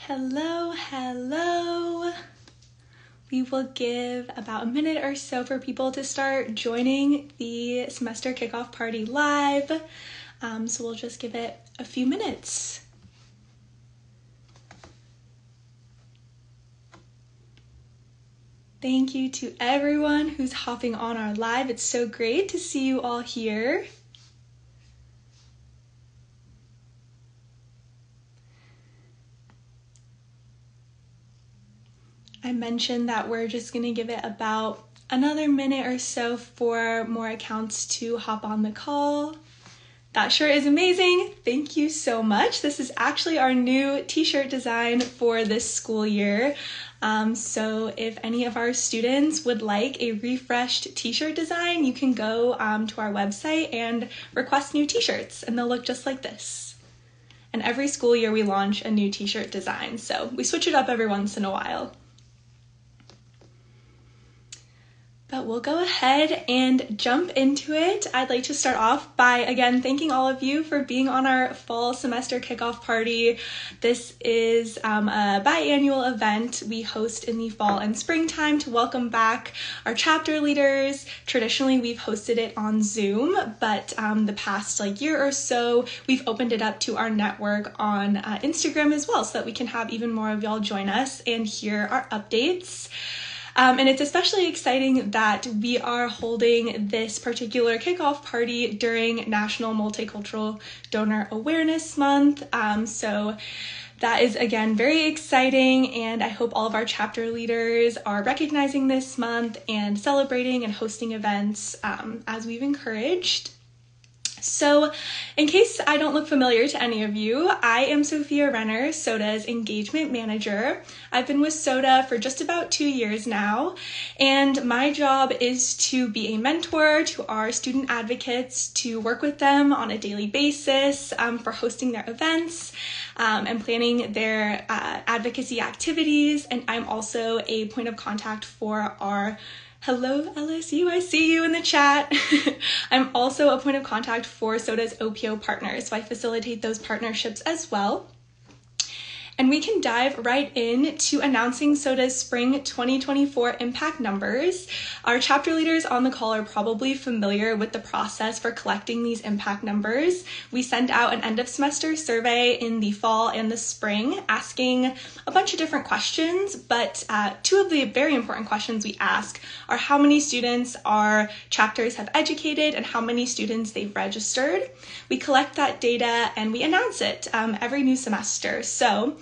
Hello, hello. We will give about a minute or so for people to start joining the semester kickoff party live. So we'll just give it a few minutes. Thank you to everyone who's hopping on our live. It's so great to see you all here. I mentioned that we're just going to give it about another minute or so for more accounts to hop on the call. That sure is amazing. Thank you so much. This is actually our new t-shirt design for this school year. So if any of our students would like a refreshed t-shirt design, you can go to our website and request new t-shirts, and they'll look just like this. And every school year we launch a new t-shirt design, so we switch it up every once in a while. But we'll go ahead and jump into it. I'd like to start off by, again, thanking all of you for being on our fall semester kickoff party. This is a biannual event we host in the fall and springtime to welcome back our chapter leaders. Traditionally, we've hosted it on Zoom, but the past year or so, we've opened it up to our network on Instagram as well, so that we can have even more of y'all join us and hear our updates. And it's especially exciting that we are holding this particular kickoff party during National Multicultural Donor Awareness Month. So that is, again, very exciting, and I hope all of our chapter leaders are recognizing this month and celebrating and hosting events as we've encouraged. So, in case I don't look familiar to any of you, I am Sophia Renner, SODA's engagement manager. I've been with SODA for just about 2 years now, and my job is to be a mentor to our student advocates, to work with them on a daily basis for hosting their events and planning their advocacy activities. And I'm also a point of contact for our Hello, LSU, I see you in the chat. I'm also a point of contact for SODA's OPO partners, so I facilitate those partnerships as well. And we can dive right in to announcing SODA's Spring 2024 impact numbers. Our chapter leaders on the call are probably familiar with the process for collecting these impact numbers. We send out an end of semester survey in the fall and the spring asking a bunch of different questions, but two of the very important questions we ask are how many students our chapters have educated and how many students they've registered. We collect that data and we announce it every new semester. So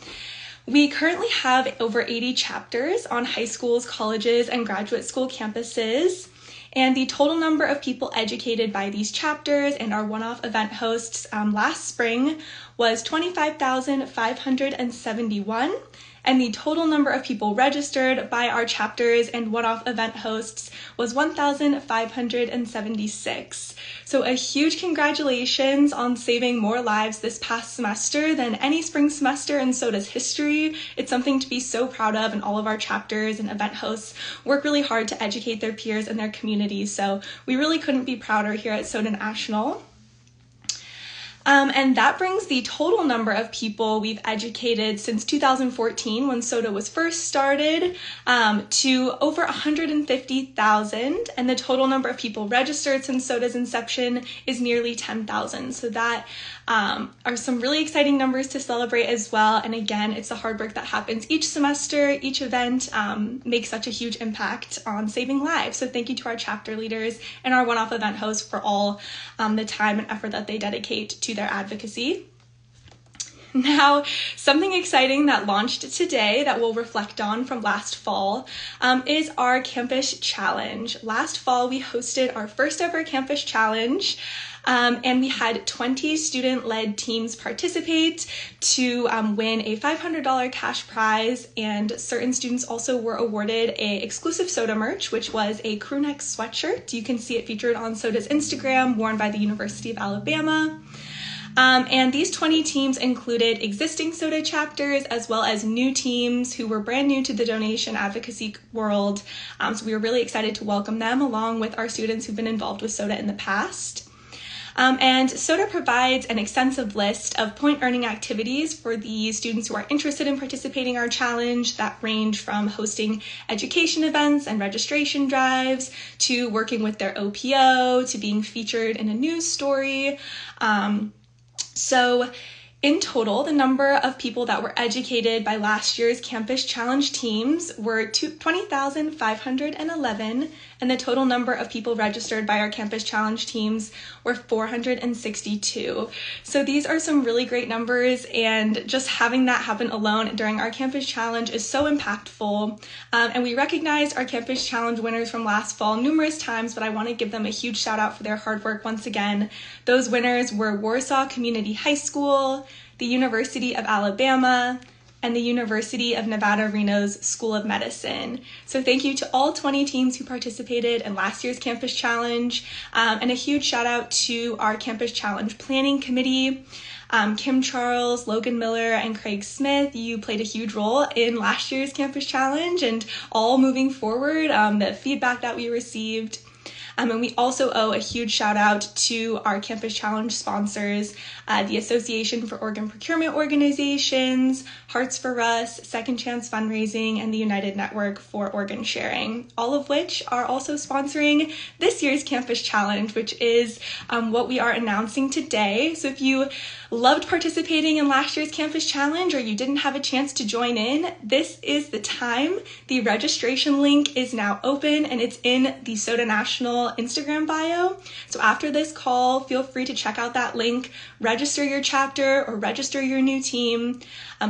we currently have over 80 chapters on high schools, colleges, and graduate school campuses. And the total number of people educated by these chapters and our one-off event hosts last spring was 25,571. And the total number of people registered by our chapters and one-off event hosts was 1,576. So a huge congratulations on saving more lives this past semester than any spring semester in SODA's history. It's something to be so proud of, and all of our chapters and event hosts work really hard to educate their peers and their communities. So we really couldn't be prouder here at SODA National. And that brings the total number of people we've educated since 2014, when SODA was first started, to over 150,000. And the total number of people registered since SODA's inception is nearly 10,000. So that are some really exciting numbers to celebrate as well. And again, it's the hard work that happens each semester. Each event makes such a huge impact on saving lives. So thank you to our chapter leaders and our one-off event hosts for all the time and effort that they dedicate to their advocacy. Now, something exciting that launched today that we'll reflect on from last fall is our Campus Challenge. Last fall, we hosted our first ever Campus Challenge. And we had 20 student-led teams participate to win a $500 cash prize, and certain students also were awarded a exclusive SODA merch, which was a crew neck sweatshirt. You can see it featured on SODA's Instagram, worn by the University of Alabama. And these 20 teams included existing SODA chapters as well as new teams who were brand new to the donation advocacy world. So we were really excited to welcome them along with our students who've been involved with SODA in the past. And SOTA provides an extensive list of point-earning activities for the students who are interested in participating in our challenge that range from hosting education events and registration drives to working with their OPO to being featured in a news story. So in total, the number of people that were educated by last year's Campus Challenge teams were 20,511, and the total number of people registered by our Campus Challenge teams were 462. So these are some really great numbers, and just having that happen alone during our Campus Challenge is so impactful. And we recognized our Campus Challenge winners from last fall numerous times, but I want to give them a huge shout out for their hard work once again. Those winners were Warsaw Community High School, the University of Alabama, and the University of Nevada, Reno's School of Medicine. So thank you to all 20 teams who participated in last year's Campus Challenge, and a huge shout out to our Campus Challenge Planning Committee. Kim Charles, Logan Miller, and Craig Smith, you played a huge role in last year's Campus Challenge and all moving forward, the feedback that we received. And we also owe a huge shout out to our Campus Challenge sponsors, the Association for Organ Procurement Organizations, Hearts for Russ, Second Chance Fundraising, and the United Network for Organ Sharing, all of which are also sponsoring this year's Campus Challenge, which is what we are announcing today. So if you loved participating in last year's Campus Challenge or you didn't have a chance to join in, this is the time. The registration link is now open and it's in the SOTA National Instagram bio. So after this call, feel free to check out that link, register your chapter or register your new team.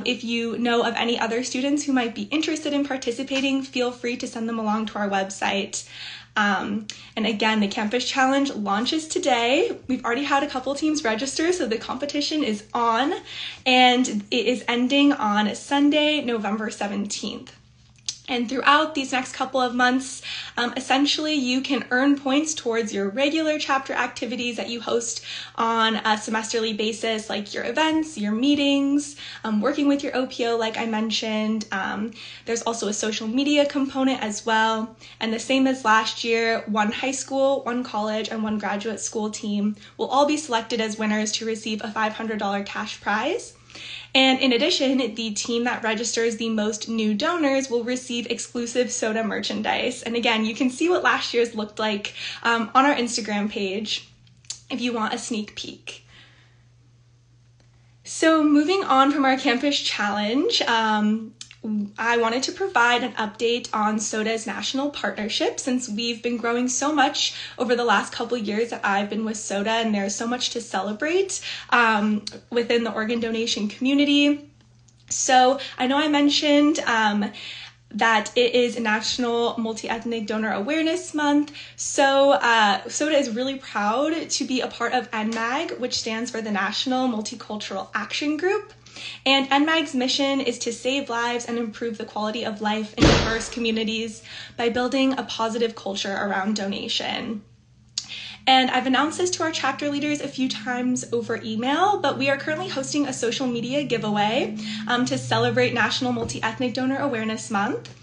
If you know of any other students who might be interested in participating, feel free to send them along to our website. And again, the Campus Challenge launches today. We've already had a couple teams register, so the competition is on, and it is ending on Sunday, November 17th. And throughout these next couple of months, essentially you can earn points towards your regular chapter activities that you host on a semesterly basis, like your events, your meetings, working with your OPO, like I mentioned. There's also a social media component as well. And the same as last year, one high school, one college, and one graduate school team will all be selected as winners to receive a $500 cash prize. And in addition, the team that registers the most new donors will receive exclusive SOTA merchandise. And again, you can see what last year's looked like on our Instagram page if you want a sneak peek. So moving on from our Campus Challenge, I wanted to provide an update on SOTA's national partnership since we've been growing so much over the last couple years that I've been with SOTA, and there's so much to celebrate within the organ donation community. So I know I mentioned that it is National Multi-Ethnic Donor Awareness Month. So SOTA is really proud to be a part of NMAG, which stands for the National Multicultural Action Group. And NMAG's mission is to save lives and improve the quality of life in diverse communities by building a positive culture around donation. And I've announced this to our chapter leaders a few times over email, but we are currently hosting a social media giveaway to celebrate National Multi-Ethnic Donor Awareness Month.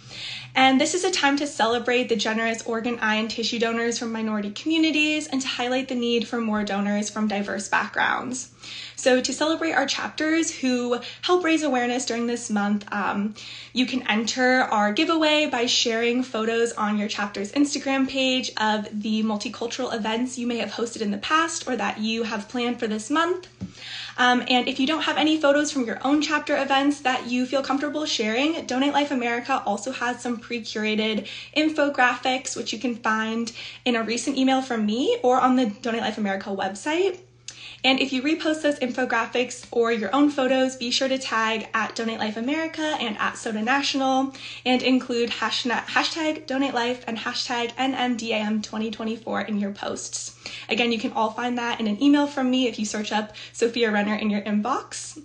And this is a time to celebrate the generous organ, eye, and tissue donors from minority communities and to highlight the need for more donors from diverse backgrounds. So to celebrate our chapters who help raise awareness during this month, you can enter our giveaway by sharing photos on your chapter's Instagram page of the multicultural events you may have hosted in the past or that you have planned for this month. And if you don't have any photos from your own chapter events that you feel comfortable sharing, Donate Life America also has some pre-curated infographics, which you can find in a recent email from me or on the Donate Life America website. And if you repost those infographics or your own photos, be sure to tag at Donate Life America and at SOTA National and include hashtag Donate Life and hashtag NMDAM 2024 in your posts. Again, you can all find that in an email from me if you search up Sophia Renner in your inbox.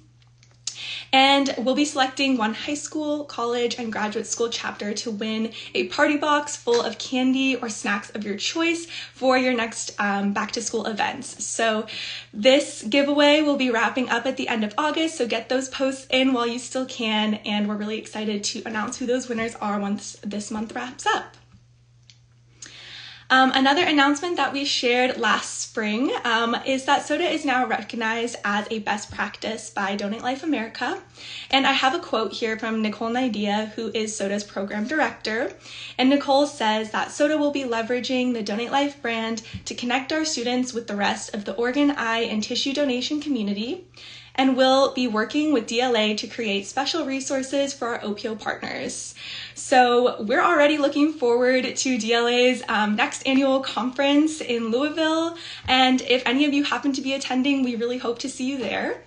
And we'll be selecting one high school, college, and graduate school chapter to win a party box full of candy or snacks of your choice for your next back to school events. So this giveaway will be wrapping up at the end of August, so get those posts in while you still can, and we're really excited to announce who those winners are once this month wraps up. Another announcement that we shared last spring is that soda is now recognized as a best practice by Donate Life America. And I have a quote here from Nicole Nidia, who is soda's program director. And Nicole says that soda will be leveraging the Donate Life brand to connect our students with the rest of the organ, eye, and tissue donation community, and will be working with DLA to create special resources for our OPO partners. So we're already looking forward to DLA's next annual conference in Louisville, and if any of you happen to be attending, we really hope to see you there.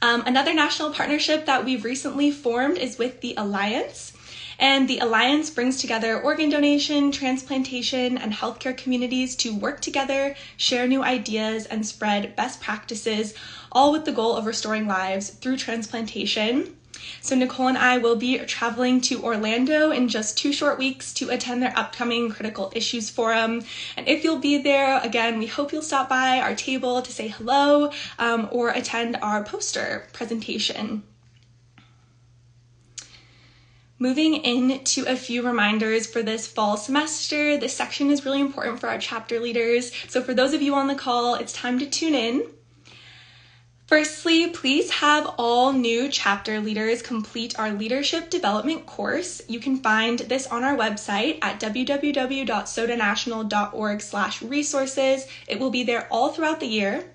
Another national partnership that we've recently formed is with the Alliance. And the Alliance brings together organ donation, transplantation, and healthcare communities to work together, share new ideas, and spread best practices, all with the goal of restoring lives through transplantation. So Nicole and I will be traveling to Orlando in just 2 short weeks to attend their upcoming Critical Issues Forum. And if you'll be there, again, we hope you'll stop by our table to say hello or attend our poster presentation. Moving into a few reminders for this fall semester, this section is really important for our chapter leaders. So for those of you on the call, it's time to tune in. Firstly, please have all new chapter leaders complete our leadership development course. You can find this on our website at www.sodanational.org/resources. It will be there all throughout the year.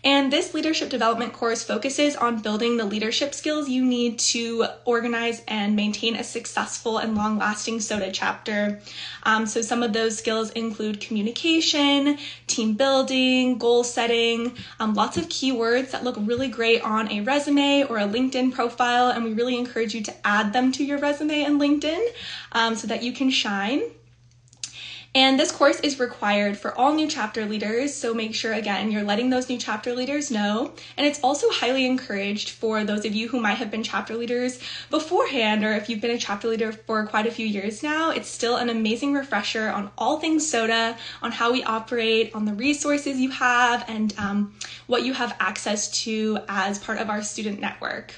And this leadership development course focuses on building the leadership skills you need to organize and maintain a successful and long-lasting SODA chapter. So some of those skills include communication, team building, goal setting, lots of keywords that look really great on a resume or a LinkedIn profile, and we really encourage you to add them to your resume and LinkedIn so that you can shine. And this course is required for all new chapter leaders, so make sure, again, you're letting those new chapter leaders know. And it's also highly encouraged for those of you who might have been chapter leaders beforehand, or if you've been a chapter leader for quite a few years now, it's still an amazing refresher on all things SODA, on how we operate, on the resources you have, and what you have access to as part of our student network.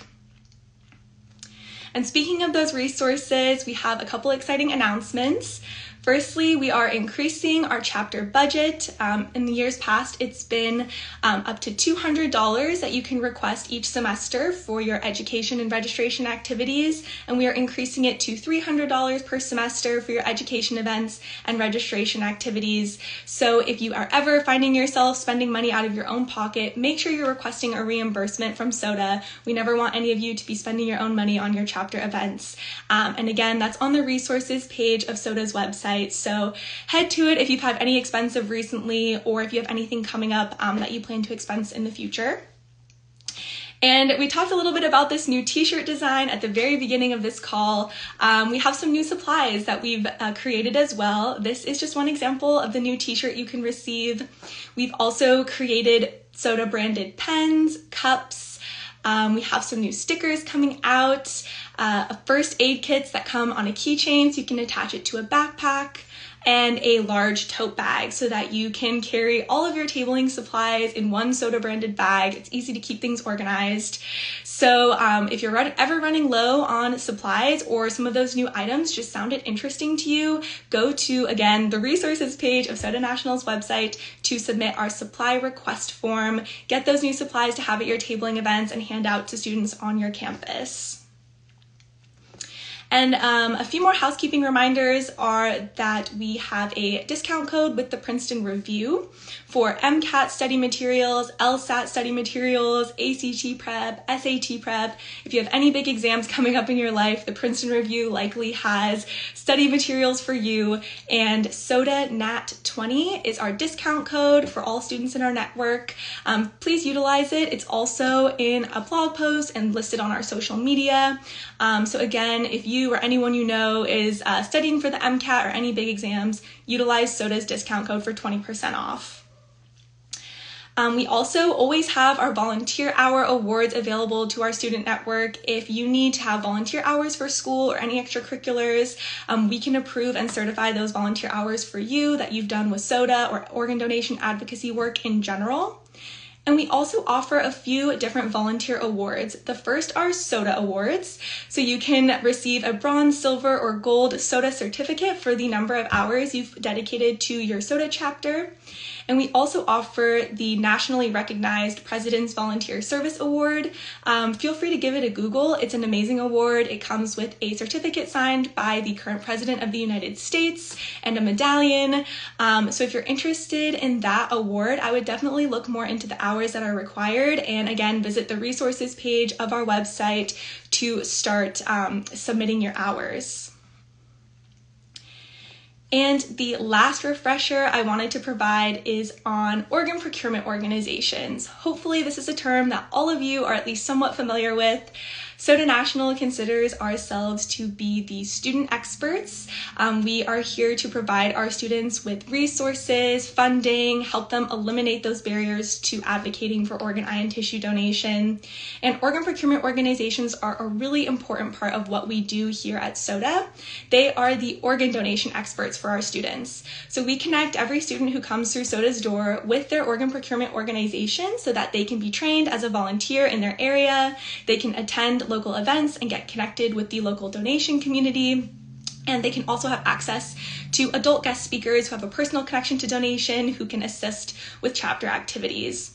And speaking of those resources, we have a couple exciting announcements. Firstly, we are increasing our chapter budget. In the years past, it's been up to $200 that you can request each semester for your education and registration activities, and we are increasing it to $300 per semester for your education events and registration activities. So if you are ever finding yourself spending money out of your own pocket, make sure you're requesting a reimbursement from SODA. We never want any of you to be spending your own money on your chapter events. And again, that's on the resources page of SODA's website. So head to it if you've had any expensive recently, or if you have anything coming up that you plan to expense in the future. And we talked a little bit about this new t-shirt design at the very beginning of this call. We have some new supplies that we've created as well. This is just one example of the new t-shirt you can receive. We've also created SODA branded pens, cups. We have some new stickers coming out, first aid kits that come on a keychain so you can attach it to a backpack, and a large tote bag so that you can carry all of your tabling supplies in one SODA branded bag. It's easy to keep things organized. So if you're ever running low on supplies, or some of those new items just sounded interesting to you, go to, again, the resources page of SODA National's website to submit our supply request form. Get those new supplies to have at your tabling events and hand out to students on your campus. And a few more housekeeping reminders are that we have a discount code with the Princeton Review for MCAT study materials, LSAT study materials, ACT prep, SAT prep. If you have any big exams coming up in your life, the Princeton Review likely has study materials for you. And SODA Nat 20 is our discount code for all students in our network. Please utilize it. It's also in a blog post and listed on our social media. So again, if you or anyone you know is studying for the MCAT or any big exams, utilize SODA's discount code for 20% off. We also always have our volunteer hour awards available to our student network. If you need to have volunteer hours for school or any extracurriculars, we can approve and certify those volunteer hours for you that you've done with SODA or organ donation advocacy work in general. And we also offer a few different volunteer awards. The first are SODA awards. So you can receive a bronze, silver, or gold SODA certificate for the number of hours you've dedicated to your SODA chapter. And we also offer the nationally recognized President's Volunteer Service Award. Feel free to give it a Google. It's an amazing award. It comes with a certificate signed by the current President of the United States and a medallion. So if you're interested in that award, I would definitely look more into the hours that are required. And again, visit the resources page of our website to start submitting your hours. And the last refresher I wanted to provide is on organ procurement organizations. Hopefully this is a term that all of you are at least somewhat familiar with. SODA National considers ourselves to be the student experts. We are here to provide our students with resources, funding, help them eliminate those barriers to advocating for organ, eye, and tissue donation. And organ procurement organizations are a really important part of what we do here at SODA. They are the organ donation experts for our students. So we connect every student who comes through SODA's door with their organ procurement organization so that they can be trained as a volunteer in their area. They can attend local events and get connected with the local donation community. And they can also have access to adult guest speakers who have a personal connection to donation who can assist with chapter activities.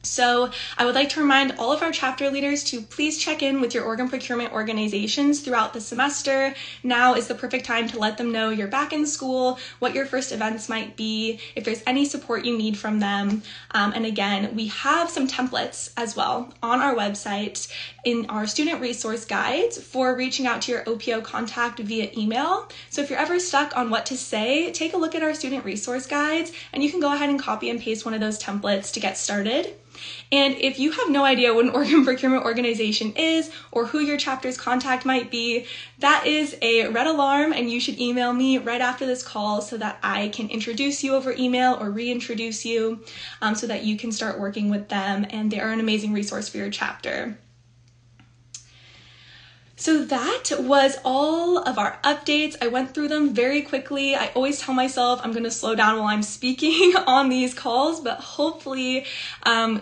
So I would like to remind all of our chapter leaders to please check in with your organ procurement organizations throughout the semester. Now is the perfect time to let them know you're back in school, what your first events might be, if there's any support you need from them. And again, we have some templates as well on our website in our student resource guides for reaching out to your OPO contact via email. So if you're ever stuck on what to say, take a look at our student resource guides and you can go ahead and copy and paste one of those templates to get started. And if you have no idea what an organ procurement organization is or who your chapter's contact might be, that is a red alarm and you should email me right after this call so that I can introduce you over email or reintroduce you so that you can start working with them, and they are an amazing resource for your chapter. So that was all of our updates. I went through them very quickly. I always tell myself I'm going to slow down while I'm speaking on these calls, but hopefully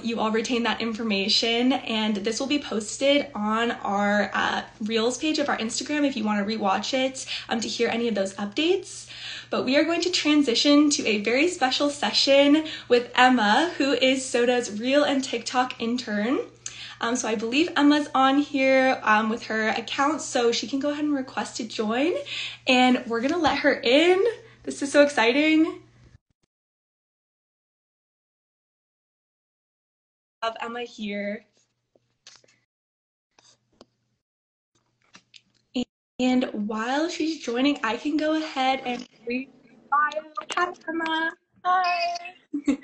you all retain that information. And this will be posted on our Reels page of our Instagram if you want to rewatch it to hear any of those updates. But we are going to transition to a very special session with Emma, who is SODA's Reel and TikTok intern. So I believe Emma's on here with her account, so she can go ahead and request to join, and we're gonna let her in. This is so exciting. I have Emma here. And while she's joining, I can go ahead and read your bio. Hi, Emma. Hi.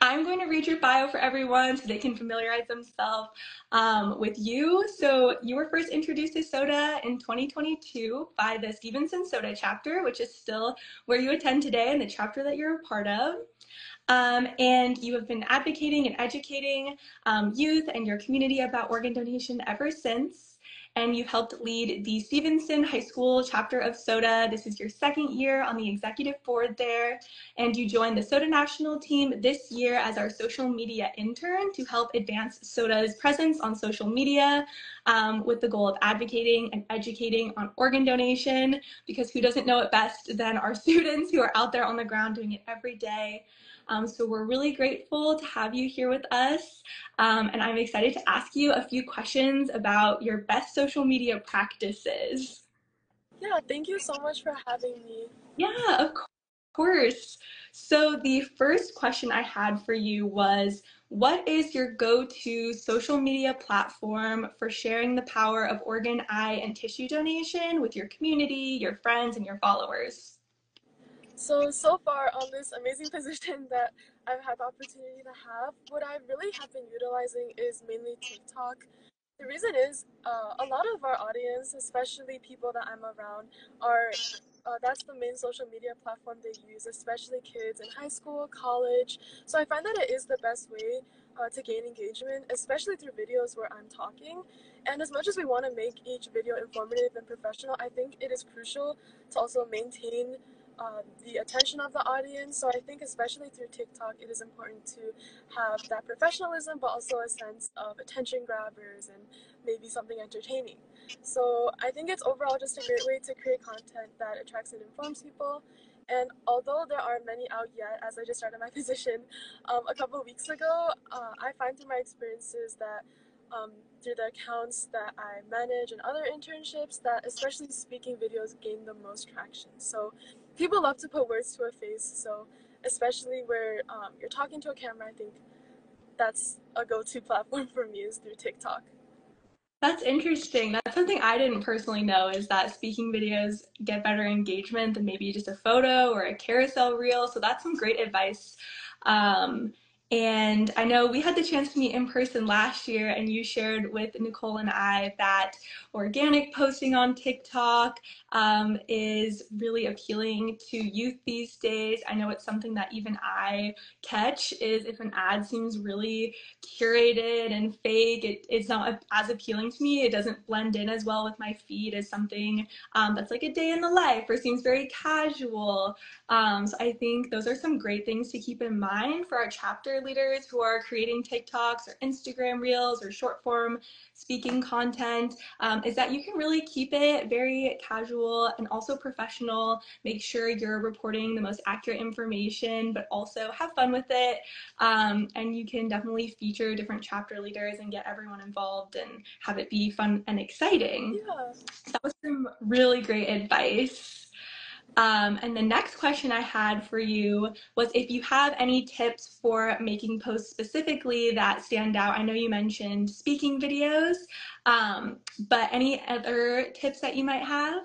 I'm going to read your bio for everyone so they can familiarize themselves with you. So you were first introduced to SODA in 2022 by the Stevenson SODA chapter, which is still where you attend today and the chapter that you're a part of. And you have been advocating and educating youth and your community about organ donation ever since. And you've helped lead the Stevenson High School chapter of SODA. This is your second year on the executive board there. And you joined the SODA National team this year as our social media intern to help advance SODA's presence on social media with the goal of advocating and educating on organ donation, because who doesn't know it best than our students who are out there on the ground doing it every day. So we're really grateful to have you here with us, and I'm excited to ask you a few questions about your best social media practices. Yeah, thank you so much for having me. Yeah, of course. So the first question I had for you was, what is your go-to social media platform for sharing the power of organ, eye, and tissue donation with your community, your friends, and your followers? So far on this amazing position that I've had the opportunity to have, what I really have been utilizing is mainly TikTok. The reason is a lot of our audience, especially people that I'm around, are that's the main social media platform they use, especially kids in high school, college. So I find that it is the best way to gain engagement, especially through videos where I'm talking. And as much as we want to make each video informative and professional, I think it is crucial to also maintain the attention of the audience. So I think especially through TikTok, it is important to have that professionalism, but also a sense of attention grabbers and maybe something entertaining. So I think it's overall just a great way to create content that attracts and informs people. And although there aren't many out yet, as I just started my position a couple of weeks ago, I find through my experiences that um, through the accounts that I manage and other internships that especially speaking videos gain the most traction. So people love to put words to a face. So especially where you're talking to a camera, I think that's a go-to platform for me is through TikTok. That's interesting. That's something I didn't personally know is that speaking videos get better engagement than maybe just a photo or a carousel reel. So that's some great advice. Um, and I know we had the chance to meet in person last year, and you shared with Nicole and I that organic posting on TikTok is really appealing to youth these days. I know it's something that even I catch is if an ad seems really curated and fake, it's not as appealing to me. It doesn't blend in as well with my feed as something that's like a day in the life or seems very casual. So I think those are some great things to keep in mind for our chapter leaders who are creating TikToks or Instagram reels or short form speaking content, is that you can really keep it very casual and also professional. Make sure you're reporting the most accurate information, but also have fun with it. And you can definitely feature different chapter leaders and get everyone involved and have it be fun and exciting. Yeah. So that was some really great advice. And the next question I had for you was if you have any tips for making posts specifically that stand out. I know you mentioned speaking videos, but any other tips that you might have?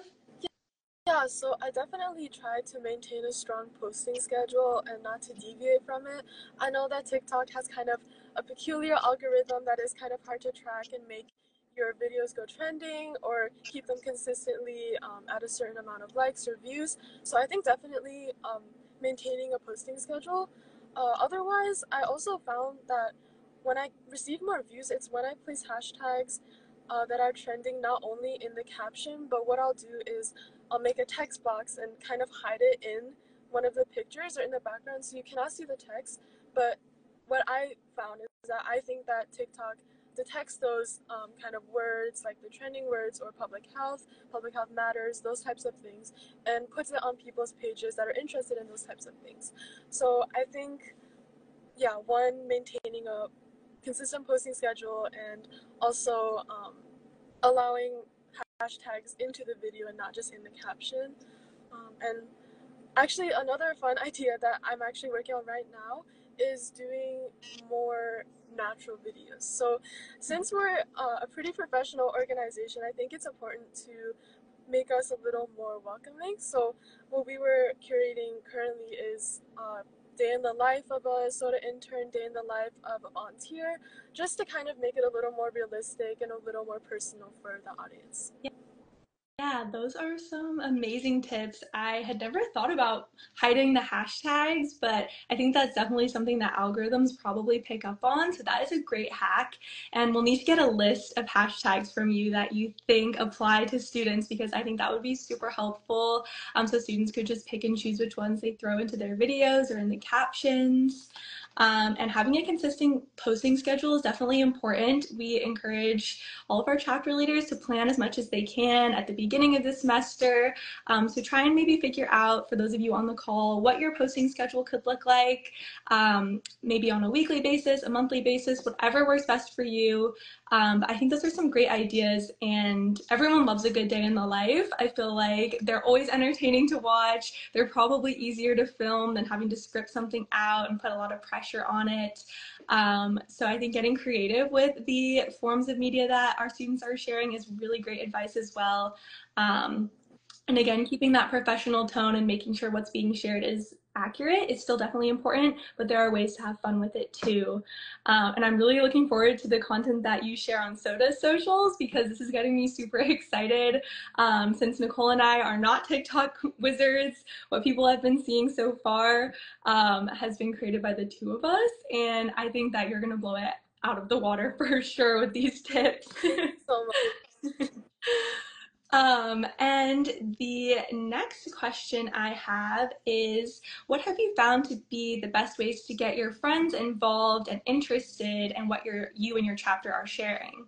Yeah, so I definitely try to maintain a strong posting schedule and not to deviate from it. I know that TikTok has kind of a peculiar algorithm that is kind of hard to track and make your videos go trending or keep them consistently at a certain amount of likes or views. So I think definitely maintaining a posting schedule. Otherwise, I also found that when I receive more views, it's when I place hashtags that are trending not only in the caption, but what I'll do is I'll make a text box and kind of hide it in one of the pictures or in the background so you cannot see the text. But what I found is that I think that TikTok detects those kind of words like the trending words or public health matters, those types of things, and puts it on people's pages that are interested in those types of things. So I think, yeah, one, maintaining a consistent posting schedule and also allowing hashtags into the video and not just in the caption. And actually, another fun idea that I'm actually working on right now is doing more natural videos. So, since we're a pretty professional organization, I think it's important to make us a little more welcoming. So, what we were curating currently is day in the life of a soda intern, day in the life of a volunteer, just to kind of make it a little more realistic and a little more personal for the audience. Yeah, those are some amazing tips. I had never thought about hiding the hashtags, but I think that's definitely something that algorithms probably pick up on. So that is a great hack. And we'll need to get a list of hashtags from you that you think apply to students because I think that would be super helpful. So students could just pick and choose which ones they throw into their videos or in the captions. And having a consistent posting schedule is definitely important. We encourage all of our chapter leaders to plan as much as they can at the beginning of the semester. So try and maybe figure out, for those of you on the call, what your posting schedule could look like, maybe on a weekly basis, a monthly basis, whatever works best for you. But I think those are some great ideas, and everyone loves a good day in the life. I feel like they're always entertaining to watch. They're probably easier to film than having to script something out and put a lot of pressure on it. So I think getting creative with the forms of media that our students are sharing is really great advice as well. Um, and again, keeping that professional tone and making sure what's being shared is accurate is still definitely important, but there are ways to have fun with it too. And I'm really looking forward to the content that you share on Soda's socials because this is getting me super excited. Since Nicole and I are not TikTok wizards, what people have been seeing so far has been created by the two of us, and I think that you're gonna blow it out of the water for sure with these tips. So And the next question I have is, what have you found to be the best ways to get your friends involved and interested in what you and your chapter are sharing?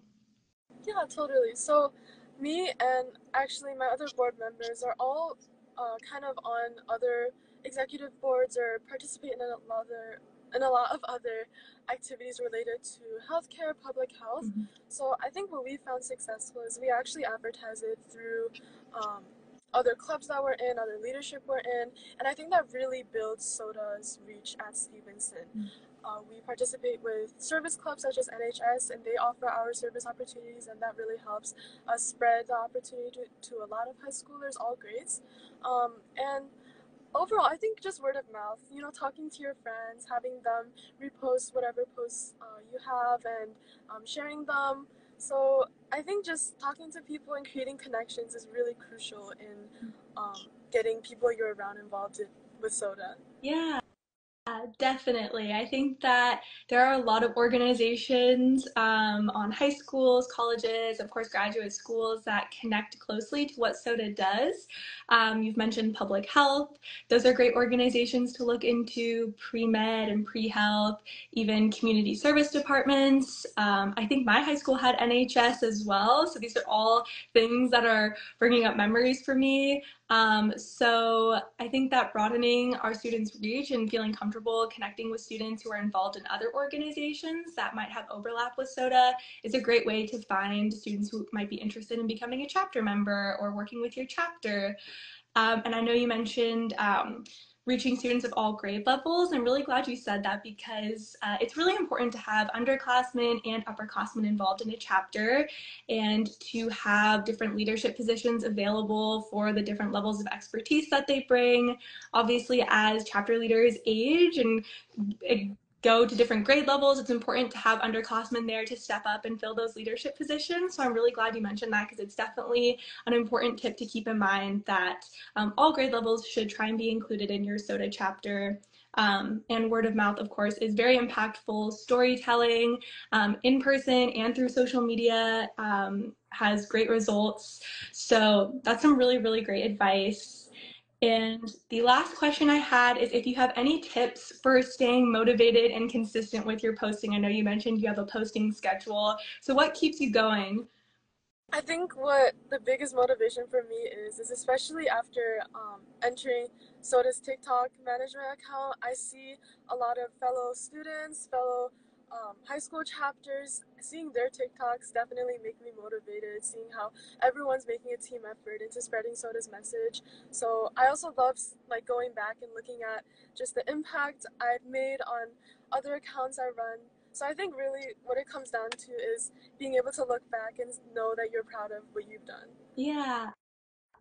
Yeah, totally. So, me and actually my other board members are all kind of on other executive boards or participate in a lot of other activities related to healthcare, public health. Mhm. So, I think what we found successful is we actually advertise it through um, other clubs that we're in, other leadership we're in, and I think that really builds Soda's reach at Stevenson. We participate with service clubs such as NHS, and they offer our service opportunities, and that really helps us spread the opportunity to a lot of high schoolers, all grades. And overall, I think just word of mouth, talking to your friends, having them repost whatever posts you have, and sharing them. So I think just talking to people and creating connections is really crucial in getting people you're around involved with Soda. Yeah. Definitely. I think that there are a lot of organizations on high schools, colleges, of course, graduate schools that connect closely to what SOTA does. You've mentioned public health. Those are great organizations to look into, pre-med and pre-health, even community service departments. I think my high school had NHS as well. So these are all things that are bringing up memories for me. So I think that broadening our students' reach and feeling comfortable connecting with students who are involved in other organizations that might have overlap with SOTA is a great way to find students who might be interested in becoming a chapter member or working with your chapter. And I know you mentioned reaching students of all grade levels. I'm really glad you said that because it's really important to have underclassmen and upperclassmen involved in a chapter and to have different leadership positions available for the different levels of expertise that they bring. Obviously, as chapter leaders age and go to different grade levels, it's important to have underclassmen there to step up and fill those leadership positions. So I'm really glad you mentioned that because it's definitely an important tip to keep in mind that all grade levels should try and be included in your SOTA chapter. And word of mouth, of course, is very impactful. Storytelling in person and through social media has great results. So that's some really, really great advice. And the last question I had is if you have any tips for staying motivated and consistent with your posting. I know you mentioned you have a posting schedule. So what keeps you going? I think what the biggest motivation for me is especially after entering Soda's TikTok management account, I see a lot of fellow students, fellow high school chapters, seeing their TikToks definitely make me motivated, seeing how everyone's making a team effort into spreading Soda's message. So I also love like going back and looking at just the impact I've made on other accounts I run. So I think really what it comes down to is being able to look back and know that you're proud of what you've done. Yeah,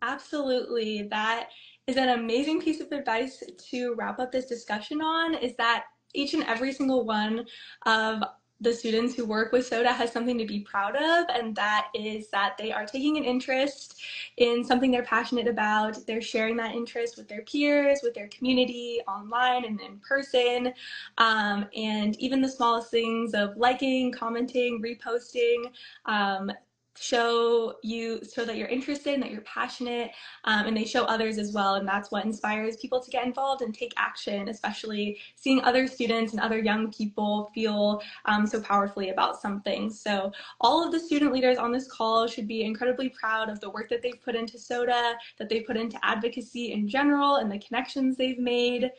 absolutely. That is an amazing piece of advice to wrap up this discussion on is that each and every single one of the students who work with SOTA has something to be proud of, and that is that they are taking an interest in something they're passionate about. They're sharing that interest with their peers, with their community, online and in person. And even the smallest things of liking, commenting, reposting, um, show that you're interested and that you're passionate, and they show others as well, and that's what inspires people to get involved and take action, especially seeing other students and other young people feel so powerfully about something. So all of the student leaders on this call should be incredibly proud of the work that they've put into SOTA, that they put into advocacy in general, and the connections they've made.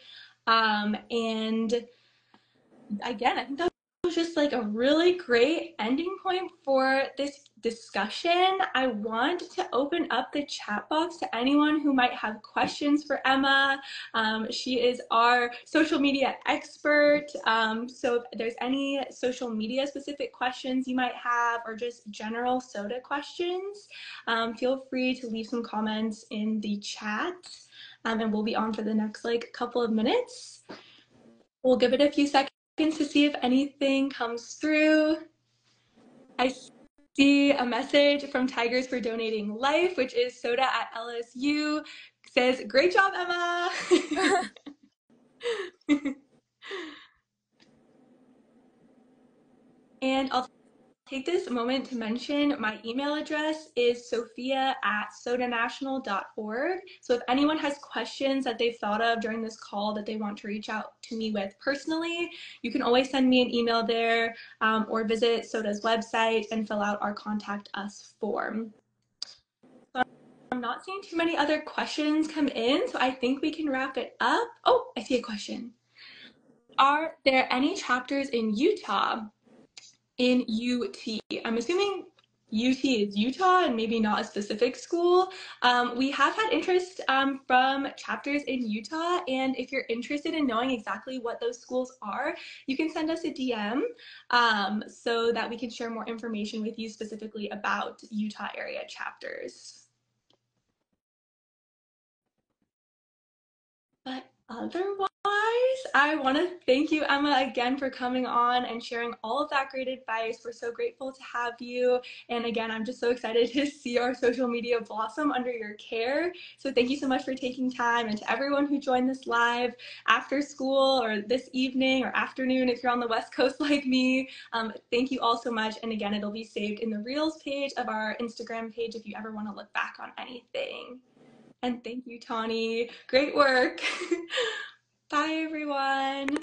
And again, I think that was just like a really great ending point for this discussion. I want to open up the chat box to anyone who might have questions for Emma. She is our social media expert. So if there's any social media specific questions you might have or just general SOTA questions, feel free to leave some comments in the chat. And we'll be on for the next like couple of minutes. We'll give it a few seconds to see if anything comes through. I see a message from Tigers for Donating Life, which is Soda at LSU. Says, great job, Emma. And I'll take this moment to mention my email address is sophia@sodanational.org. So if anyone has questions that they've thought of during this call that they want to reach out to me with personally, you can always send me an email there, or visit SODA's website and fill out our Contact Us form. So I'm not seeing too many other questions come in, so I think we can wrap it up. Oh, I see a question. Are there any chapters in Utah? In UT. I'm assuming UT is Utah and maybe not a specific school. We have had interest from chapters in Utah, and if you're interested in knowing exactly what those schools are, you can send us a DM so that we can share more information with you specifically about Utah area chapters. But otherwise, I want to thank you, Emma, again for coming on and sharing all of that great advice. We're so grateful to have you. And again, I'm just so excited to see our social media blossom under your care. So thank you so much for taking time. And to everyone who joined this live after school or this evening or afternoon, if you're on the West Coast like me, thank you all so much. And again, it'll be saved in the Reels page of our Instagram page if you ever want to look back on anything. And thank you, Tawny. Great work. Bye, everyone.